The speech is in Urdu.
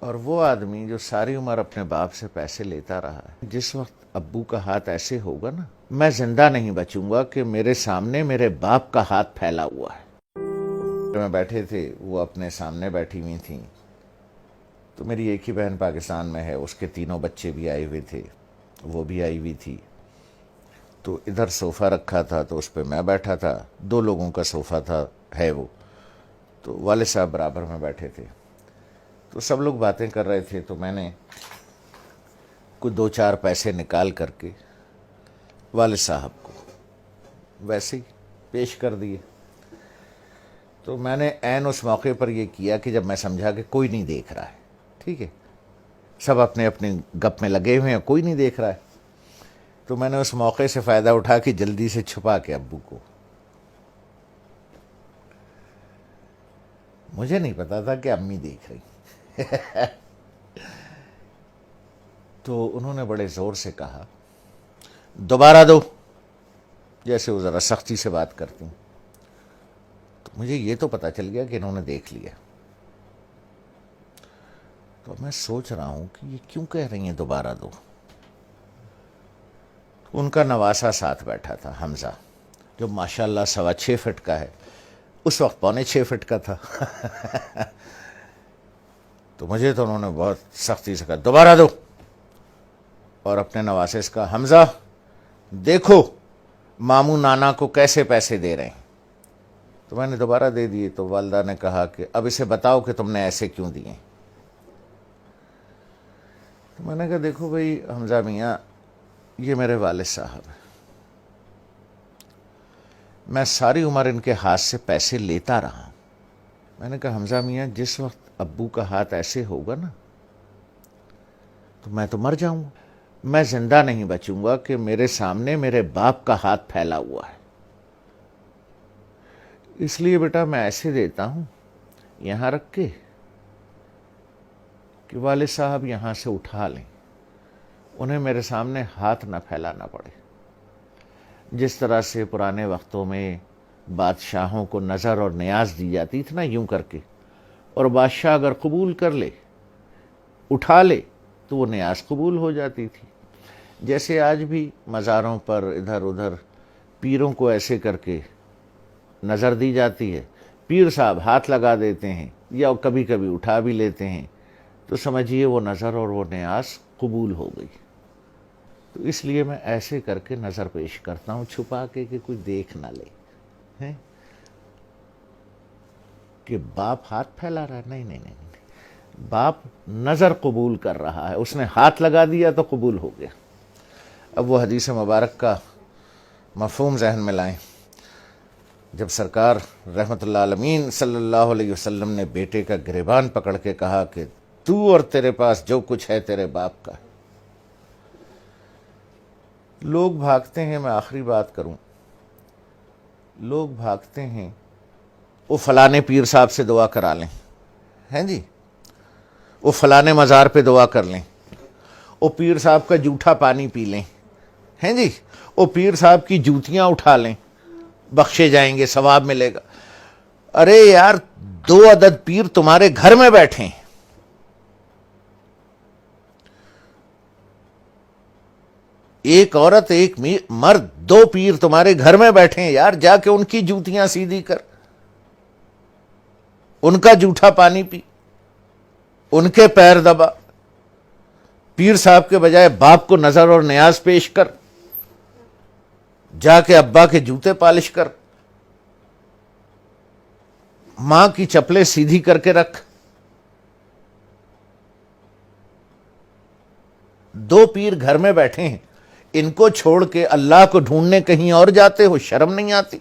اور وہ آدمی جو ساری عمر اپنے باپ سے پیسے لیتا رہا ہے، جس وقت ابو کا ہاتھ ایسے ہوگا نا، میں زندہ نہیں بچوں گا کہ میرے سامنے میرے باپ کا ہاتھ پھیلا ہوا ہے۔ میں بیٹھے تھے، وہ اپنے سامنے بیٹھی ہوئی تھیں، تو میری ایک ہی بہن پاکستان میں ہے، اس کے تینوں بچے بھی آئے ہوئے تھے، وہ بھی آئی ہوئی تھی۔ تو ادھر صوفہ رکھا تھا تو اس پہ میں بیٹھا تھا، 2 لوگوں کا صوفہ تھا، ہے وہ، تو والد صاحب برابر میں بیٹھے تھے۔ تو سب لوگ باتیں کر رہے تھے، تو میں نے کوئی 2-4 پیسے نکال کر کے والد صاحب کو ویسے ہی پیش کر دیے۔ تو میں نے عین اس موقع پر یہ کیا کہ جب میں سمجھا کہ کوئی نہیں دیکھ رہا ہے، ٹھیک ہے، سب اپنے اپنے گپ میں لگے ہوئے ہیں، کوئی نہیں دیکھ رہا ہے، تو میں نے اس موقع سے فائدہ اٹھا کے جلدی سے چھپا کے ابو کو، مجھے نہیں پتا تھا کہ امی دیکھ رہی، تو انہوں نے بڑے زور سے کہا دوبارہ دو، جیسے وہ ذرا سختی سے بات کرتی ہیں۔ تو مجھے یہ تو پتا چل گیا کہ انہوں نے دیکھ لیا۔ تو میں سوچ رہا ہوں کہ یہ کیوں کہہ رہی ہیں دوبارہ دو۔ ان کا نواسا ساتھ بیٹھا تھا، حمزہ، جو ماشاءاللہ 6.25 فٹ کا ہے، اس وقت 6.25 فٹ کا تھا۔ تو مجھے تو انہوں نے بہت سختی سے کہا دوبارہ دو، اور اپنے نواسے سے کہا حمزہ دیکھو ماموں نانا کو کیسے پیسے دے رہے ہیں۔ تو میں نے دوبارہ دے دیے، تو والدہ نے کہا کہ اب اسے بتاؤ کہ تم نے ایسے کیوں دیے۔ تو میں نے کہا دیکھو بھائی حمزہ میاں، یہ میرے والد صاحب ہیں، میں ساری عمر ان کے ہاتھ سے پیسے لیتا رہا ہوں۔ میں نے کہا حمزہ میاں، جس وقت ابو کا ہاتھ ایسے ہوگا نا، تو میں تو مر جاؤں گا، میں زندہ نہیں بچوں گا کہ میرے سامنے میرے باپ کا ہاتھ پھیلا ہوا ہے، اس لیے بیٹا میں ایسے دیتا ہوں یہاں رکھ کے کہ والد صاحب یہاں سے اٹھا لیں، انہیں میرے سامنے ہاتھ نہ پھیلانا پڑے۔ جس طرح سے پرانے وقتوں میں بادشاہوں کو نظر اور نیاز دی جاتی تھی نا، یوں کر کے، اور بادشاہ اگر قبول کر لے، اٹھا لے، تو وہ نیاز قبول ہو جاتی تھی۔ جیسے آج بھی مزاروں پر ادھر ادھر پیروں کو ایسے کر کے نظر دی جاتی ہے، پیر صاحب ہاتھ لگا دیتے ہیں یا کبھی کبھی اٹھا بھی لیتے ہیں، تو سمجھیے وہ نظر اور وہ نیاز قبول ہو گئی۔ تو اس لیے میں ایسے کر کے نظر پیش کرتا ہوں، چھپا کے کہ کوئی دیکھ نہ لے ہیں کہ باپ ہاتھ پھیلا رہا ہے۔ نہیں نہیں نہیں، باپ نظر قبول کر رہا ہے، اس نے ہاتھ لگا دیا تو قبول ہو گیا۔ اب وہ حدیث مبارک کا مفہوم ذہن میں لائیں، جب سرکار رحمت اللہ عالمین صلی اللہ علیہ وسلم نے بیٹے کا گریبان پکڑ کے کہا کہ تو اور تیرے پاس جو کچھ ہے تیرے باپ کا ہے۔ لوگ بھاگتے ہیں، میں آخری بات کروں، لوگ بھاگتے ہیں وہ فلانے پیر صاحب سے دعا کرا لیں، ہیں جی، وہ فلانے مزار پہ دعا کر لیں، وہ پیر صاحب کا جھوٹا پانی پی لیں، ہیں جی، وہ پیر صاحب کی جوتیاں اٹھا لیں، بخشے جائیں گے، ثواب ملے گا۔ ارے یار، 2 عدد پیر تمہارے گھر میں بیٹھے ہیں، ایک عورت ایک مرد، 2 پیر تمہارے گھر میں بیٹھے ہیں یار، جا کے ان کی جوتیاں سیدھی کر، ان کا جھوٹا پانی پی، ان کے پیر دبا، پیر صاحب کے بجائے باپ کو نظر اور نیاز پیش کر، جا کے ابا کے جوتے پالش کر، ماں کی چپلیں سیدھی کر کے رکھ۔ 2 پیر گھر میں بیٹھے ہیں، ان کو چھوڑ کے اللہ کو ڈھونڈنے کہیں اور جاتے ہو، شرم نہیں آتی؟